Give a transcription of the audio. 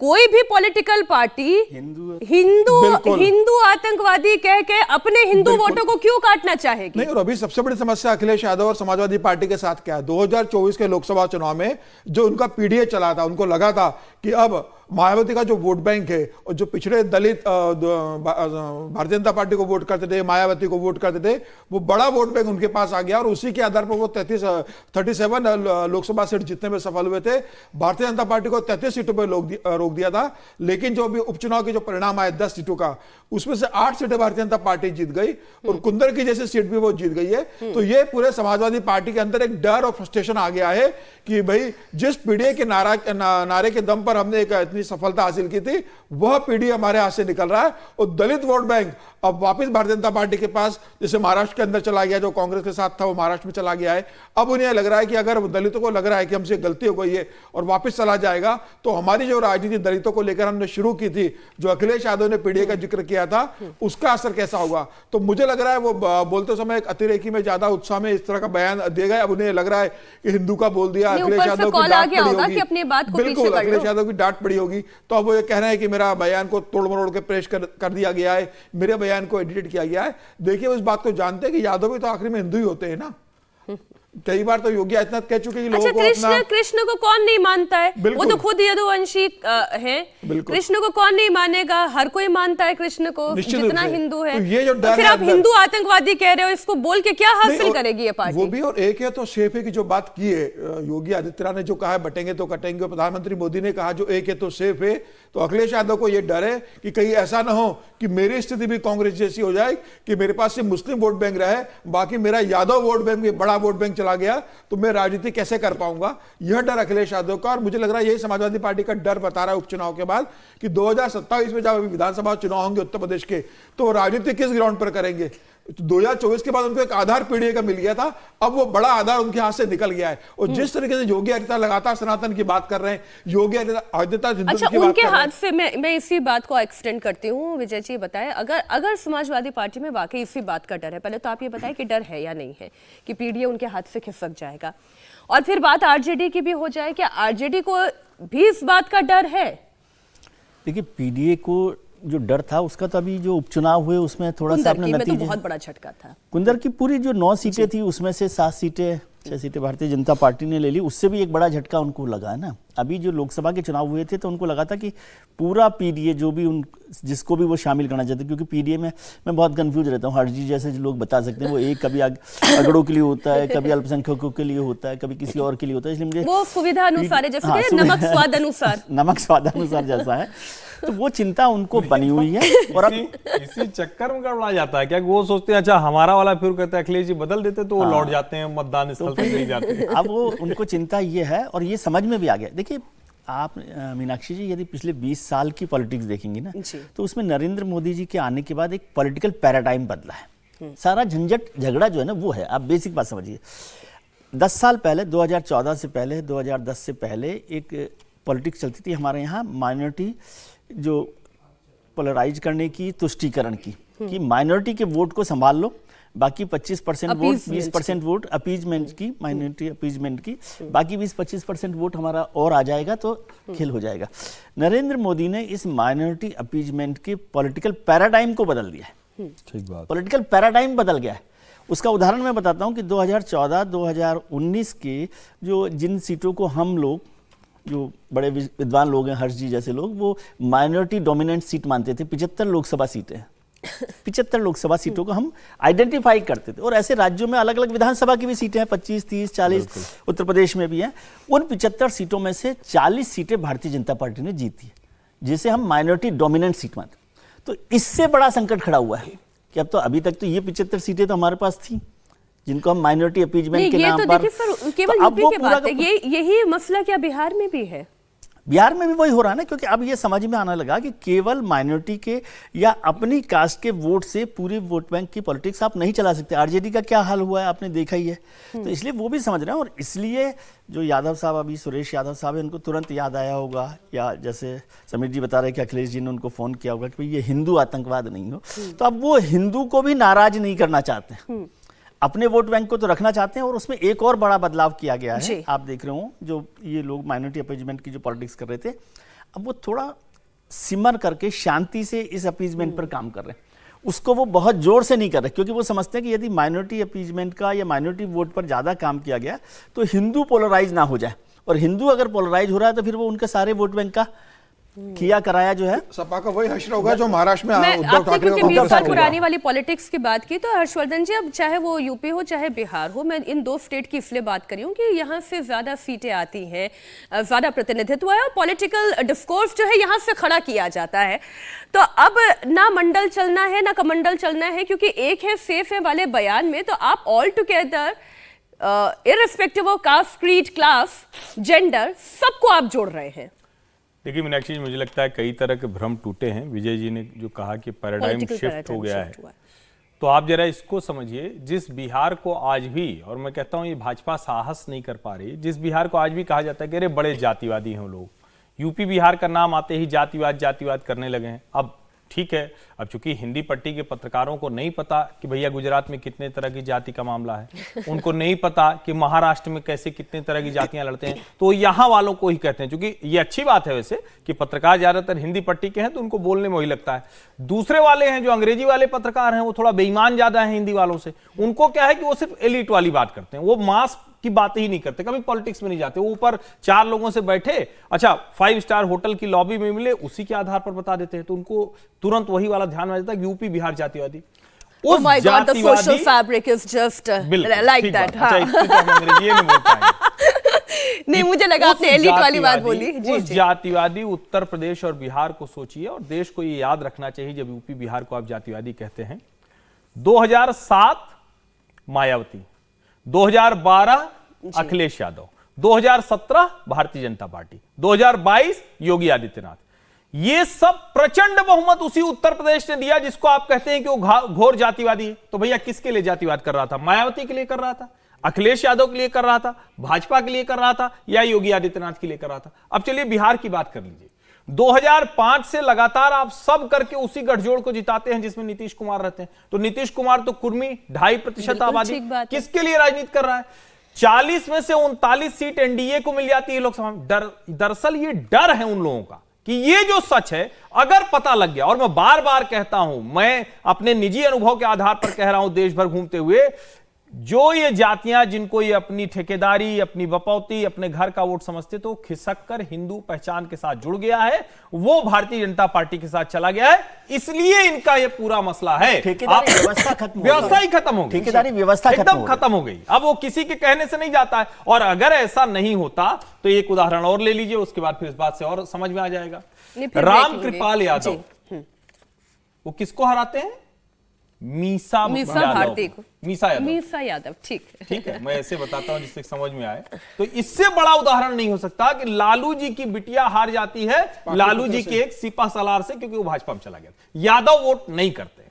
कोई भी political party Hindu आतंकवादी कह के अपने हिंदू वोटों को क्यों काटना चाहेगी? नहीं, और अभी सबसे बड़ी समस्या अखिलेश यादव और समाजवादी पार्टी के साथ क्या है, 2024 के लोकसभा चुनाव में जो उनका पीडीए चला था, उनको लगा था कि अब मायावती का जो वोट बैंक है और जो पिछड़े दलित भारतीय जनता पार्टी को वोट करते थे, मायावती को वोट करते थे, वो बड़ा वोट बैंक उनके पास आ गया और उसी के आधार पर वो 37 लोकसभा सीट जीतने में सफल हुए थे। भारतीय जनता पार्टी को 33 सीटों पर रोक दिया था, लेकिन जो अभी उपचुनाव के जो परिणाम आए 10 सीटों का, उसमें से 8 सीटें भारतीय जनता पार्टी जीत गई और कुंदर की जैसी सीट भी वो जीत गई है। तो ये पूरे समाजवादी पार्टी के अंदर एक डर और फ्रस्ट्रेशन आ गया है कि भाई जिस पीडीए के नारे के दम पर हमने एक इतनी सफलता हासिल की थी, वह पीडीए हमारे हाथ से निकल रहा है और दलित वोट बैंक अब वापस भारतीय जनता पार्टी के पास, जैसे महाराष्ट्र के अंदर चला गया, जो कांग्रेस के साथ था वो महाराष्ट्र में चला गया है। अब उन्हें लग रहा है कि अगर दलितों को लग रहा है कि हमसे गलती हो गई है और वापस चला जाएगा, तो हमारी जो राजनीति दलितों को लेकर हमने शुरू की थी, जो अखिलेश यादव ने पीडीए का जिक्र किया था, उसका असर कैसा होगा। तो मुझे लग रहा है वो बोलते समय एक अतिरेकी में ज्यादा उत्साह में इस तरह का बयान दिया गया। अब उन्हें लग रहा है कि हिंदू का बोल दिया, अखिलेश यादव की डांट पड़ी होगी, बिल्कुल अखिलेश यादव की डांट पड़ी होगी। तो अब वो ये कह रहे हैं कि मेरा बयान को तोड़ मरोड़ के पेश कर दिया गया है, मेरे बयान को एडिट किया गया है। देखिए उस बात को जानते हैं कि यादव भी तो आखिर में हिंदू ही होते हैं ना। कई बार तो योगी आदित्यनाथ कह चुके हैं कि लोगों को कृष्ण को कौन नहीं मानता है, वो तो खुद यदुवंशी हैं। कृष्ण को कौन नहीं मानेगा, हर कोई मानता है कृष्ण को, जितना हिंदू है। तो ये जो डर फिर आप हिंदू आतंकवादी कह रहे हो, इसको बोल के क्या हासिल करेगी ये पार्टी? वो भी, और एक है तो सेफ है की जो बात की है योगी आदित्यनाथ ने, जो कहा है बटेंगे तो कटेंगे, प्रधानमंत्री मोदी ने कहा जो एक है तो सेफ है। तो अखिलेश यादव को यह डर है कि कहीं ऐसा ना हो कि मेरी स्थिति भी कांग्रेस जैसी हो जाए कि मेरे पास से मुस्लिम वोट बैंक रहे, बाकी मेरा यादव वोट बैंक भी बड़ा वोट बैंक चला गया, तो मैं राजनीति कैसे कर पाऊंगा। यह डर अखिलेश यादव का, और मुझे लग रहा है यही समाजवादी पार्टी का डर बता रहा है उपचुनाव के बाद कि 2027 में जब अभी विधानसभा चुनाव होंगे उत्तर प्रदेश के, तो राजनीति किस ग्राउंड पर करेंगे। 2024 के बाद उनको एक आधार पीडीए का मिल गया था, अब वो बड़ा आधार उनके हाथ से निकल गया है। और जिस तरीके से योगी आदित्यनाथ लगातार सनातन की बात कर रहे हैं, योगी आदित्यनाथ हिंदू की बात उनके हाथ से मैं इसी बात को एक्सटेंड करती हूँ। विजय जी बताएं, अगर समाजवादी पार्टी में वाकई इसी बात का डर है, पहले तो आप ये बताएं कि डर है या नहीं है कि पीडीए उनके हाथ से खिसक जाएगा, और फिर बात आरजेडी की भी हो जाए, क्या आरजेडी को भी इस बात का डर है? देखिए पीडीए को जो डर था उसका तो अभी जो उपचुनाव हुए उसमें थोड़ा सा अपने नतीजे, तो बहुत बड़ा झटका था। कुंदर की पूरी जो 9 सीटें थी उसमें से 7 सीटें 6 सीटें भारतीय जनता पार्टी ने ले ली, उससे भी एक बड़ा झटका उनको लगा है ना। अभी जो लोकसभा के चुनाव हुए थे तो उनको लगा था कि पूरा पीडीए जो भी जिसको भी वो शामिल करना चाहते, क्योंकि पीडीए में मैं बहुत कंफ्यूज रहता हूँ, हरजी जैसे जो लोग बता सकते हैं, वो एक कभी अगड़ों के लिए होता है, कभी अल्पसंख्यकों के लिए होता है, कभी किसी और के लिए होता है, इसलिए मुझे वो सुविधा अनुसार है, जैसे नमक स्वाद अनुसार नमक स्वाद अनुसार जैसा है, तो वो चिंता उनको बनी हुई है। और अब इसी चक्कर में गड़बड़ा जाता है क्या, वो सोचते हैं अच्छा हमारा वाला, फिर कहते हैं अखिलेश जी बदल देते तो वो लौट जाते हैं मतदान स्थल तक नहीं जाते। अब वो उनको चिंता ये है, और ये समझ में भी आ गया। देखिए आप मीनाक्षी जी यदि पिछले 20 साल की पॉलिटिक्स देखेंगी ना, तो उसमें नरेंद्र मोदी जी के आने के बाद एक पॉलिटिकल पैराडाइम बदला है। सारा झंझट झगड़ा जो है ना वो है, आप बेसिक बात समझिए। 10 साल पहले 2014 से पहले 2010 से पहले एक पॉलिटिक्स चलती थी हमारे यहाँ, माइनॉरिटी जो पोलराइज करने की, तुष्टीकरण की, कि माइनॉरिटी के वोट को संभाल लो, बाकी 25% वोट, 20% वोट अपीजमेंट की, माइनॉरिटी अपीजमेंट की, बाकी 20-25% वोट हमारा और आ जाएगा तो खेल हो जाएगा। नरेंद्र मोदी ने इस माइनॉरिटी अपीजमेंट के पॉलिटिकल पैराडाइम को बदल दिया है। ठीक बात, पॉलिटिकल पैराडाइम बदल गया है। उसका उदाहरण मैं बताता हूं कि 2014-2019 के जो जिन सीटों को हम लोग, जो बड़े विद्वान लोग हैं, हर्ष जी जैसे लोग, वो माइनॉरिटी डोमिनेंट सीट मानते थे, 75 लोकसभा सीटें 75 लोकसभा सीटों को हम आइडेंटिफाई करते थे। और ऐसे राज्यों में अलग अलग विधानसभा की भी सीटें हैं, 25, 30, 40, उत्तर प्रदेश में भी हैं। उन 75 सीटों में से 40 सीटें भारतीय जनता पार्टी ने जीती है, जिसे हम माइनॉरिटी डोमिनेंट सीट मानते। तो इससे बड़ा संकट खड़ा हुआ है कि अब तो, अभी तक तो ये 75 सीटें तो हमारे पास थी जिनको हम माइनॉरिटी अपीजमेंट के नाम पर, केवल यूपी की बात है, यही मसला क्या बिहार में भी है? बिहार में भी वही हो रहा है ना, क्योंकि अब ये समझ में आने लगा कि केवल माइनॉरिटी के या अपनी कास्ट के वोट से पूरे वोट बैंक की पॉलिटिक्स आप नहीं चला सकते। आरजेडी का क्या हाल हुआ है आपने देखा ही है। तो इसलिए वो भी समझ रहे हैं, और इसलिए जो यादव साहब, अभी सुरेश यादव साहब है, उनको तुरंत याद आया होगा, या जैसे समीर जी बता रहे कि अखिलेश जी ने उनको फोन किया होगा कि ये हिंदू आतंकवाद नहीं हो, तो अब वो हिंदू को भी नाराज नहीं करना चाहते, अपने वोट बैंक को तो रखना चाहते हैं। और उसमें एक और बड़ा बदलाव किया गया है, आप देख रहे हो, जो ये लोग माइनॉरिटी अपीजमेंट की जो पॉलिटिक्स कर रहे थे, अब वो थोड़ा सिमर करके शांति से इस अपीजमेंट पर काम कर रहे हैं। उसको वो बहुत जोर से नहीं कर रहे, क्योंकि वो समझते हैं कि यदि माइनॉरिटी अपीजमेंट का या माइनॉरिटी वोट पर ज़्यादा काम किया गया तो हिंदू पोलराइज ना हो जाए, और हिंदू अगर पोलराइज हो रहा है तो फिर वो उनके सारे वोट बैंक का किया कराया जो है सपा का वही हश्र होगा जो महाराष्ट्र में मैं उद्धव आपने ठाकरे क्योंकि को 20 साल होगा। पुरानी वाली पॉलिटिक्स की बात की, तो हर्षवर्धन जी अब चाहे वो यूपी हो चाहे बिहार हो, मैं इन दो स्टेट की इसलिए बात कर रही हूँ कि यहाँ से ज्यादा सीटें आती हैं, ज्यादा प्रतिनिधित्व है और पॉलिटिकल डिस्कोर्स जो है यहाँ से खड़ा किया जाता है। तो अब ना मंडल चलना है ना कमंडल चलना है, क्योंकि एक है सेफ है वाले बयान में तो आप all together irrespective of caste, creed, class, gender, सबको आप जोड़ रहे हैं। देखिए मीनाक्षी जी, मुझे लगता है कई तरह के भ्रम टूटे हैं। विजय जी ने जो कहा कि पैराडाइम शिफ्ट हो गया है, तो आप जरा इसको समझिए। जिस बिहार को आज भी, और मैं कहता हूं ये भाजपा साहस नहीं कर पा रही, जिस बिहार को आज भी कहा जाता है कि अरे बड़े जातिवादी हैं लोग, यूपी बिहार का नाम आते ही जातिवाद जातिवाद करने लगे हैं। अब ठीक है, अब चूंकि हिंदी पट्टी के पत्रकारों को नहीं पता कि भैया गुजरात में कितने तरह की जाति का मामला है, उनको नहीं पता कि महाराष्ट्र में कैसे कितने तरह की जातियां लड़ते हैं, तो यहाँ वालों को ही कहते हैं। क्योंकि ये अच्छी बात है वैसे कि पत्रकार ज्यादातर हिंदी पट्टी के हैं तो उनको बोलने में वही लगता है। दूसरे वाले हैं जो अंग्रेजी वाले पत्रकार हैं, वो थोड़ा बेईमान ज्यादा है हिंदी वालों से। उनको क्या है कि वो सिर्फ एलिट वाली बात करते हैं, वो मास की बात ही नहीं करते, कभी पॉलिटिक्स में नहीं जाते। वो ऊपर 4 लोगों से बैठे, अच्छा 5 स्टार होटल की लॉबी में मिले, उसी के आधार पर बता देते हैं, तो उनको तुरंत वही वाला ध्यान में जाता है कि यूपी बिहार जातिवादी। Oh my God, the social fabric is just like that. अच्छा, इसको तो हम अंग्रेजी नहीं बोल पाएंगे। नहीं, मुझे लगा आपने एलिट वाली बात बोली। उस जातिवादी उत्तर प्रदेश और बिहार को सोचिए, और देश को ये याद रखना चाहिए जब यूपी बिहार को आप जातिवादी कहते हैं। 2007 मायावती, 2012 अखिलेश यादव, 2017 भारतीय जनता पार्टी, 2022 योगी आदित्यनाथ। ये सब प्रचंड बहुमत उसी उत्तर प्रदेश ने दिया जिसको आप कहते हैं कि वो घोर जातिवादी है। तो भैया किसके लिए जातिवाद कर रहा था? मायावती के लिए कर रहा था, अखिलेश यादव के लिए कर रहा था, भाजपा के लिए कर रहा था, या योगी आदित्यनाथ के लिए कर रहा था? अब चलिए बिहार की बात कर लीजिए। 2005 से लगातार आप सब करके उसी गठजोड़ को जिताते हैं जिसमें नीतीश कुमार रहते हैं। तो नीतीश कुमार तो कुर्मी 2.5% आबादी, किसके लिए राजनीति कर रहा है? 40 में से 39 सीट एनडीए को मिल जाती है लोकसभा में। दरअसल ये डर है उन लोगों का कि ये जो सच है अगर पता लग गया, और मैं बार बार कहता हूं, मैं अपने निजी अनुभव के आधार पर कह रहा हूं देश भर घूमते हुए, जो ये जातियां जिनको ये अपनी ठेकेदारी, अपनी बपौती, अपने घर का वोट समझते, तो खिसक कर हिंदू पहचान के साथ जुड़ गया है, वो भारतीय जनता पार्टी के साथ चला गया है। इसलिए इनका ये पूरा मसला है। ठेकेदारी व्यवस्था खत्म, व्यवस्था ही खत्म हो गई, ठेकेदारी व्यवस्था एकदम खत्म हो गई। अब वो किसी के कहने से नहीं जाता है। और अगर ऐसा नहीं होता तो एक उदाहरण और ले लीजिए, उसके बाद फिर इस बात से और समझ में आ जाएगा। राम कृपाल यादव, वो किसको हराते हैं? मीसा भारती को। मीसा यादव, ठीक है, मैं ऐसे बताता हूं जिससे समझ में आए। तो इससे बड़ा उदाहरण नहीं हो सकता कि लालू जी की बिटिया हार जाती है लालू जी के एक सिपह सलार से, क्योंकि वो भाजपा में चला गया। यादव वोट नहीं करते।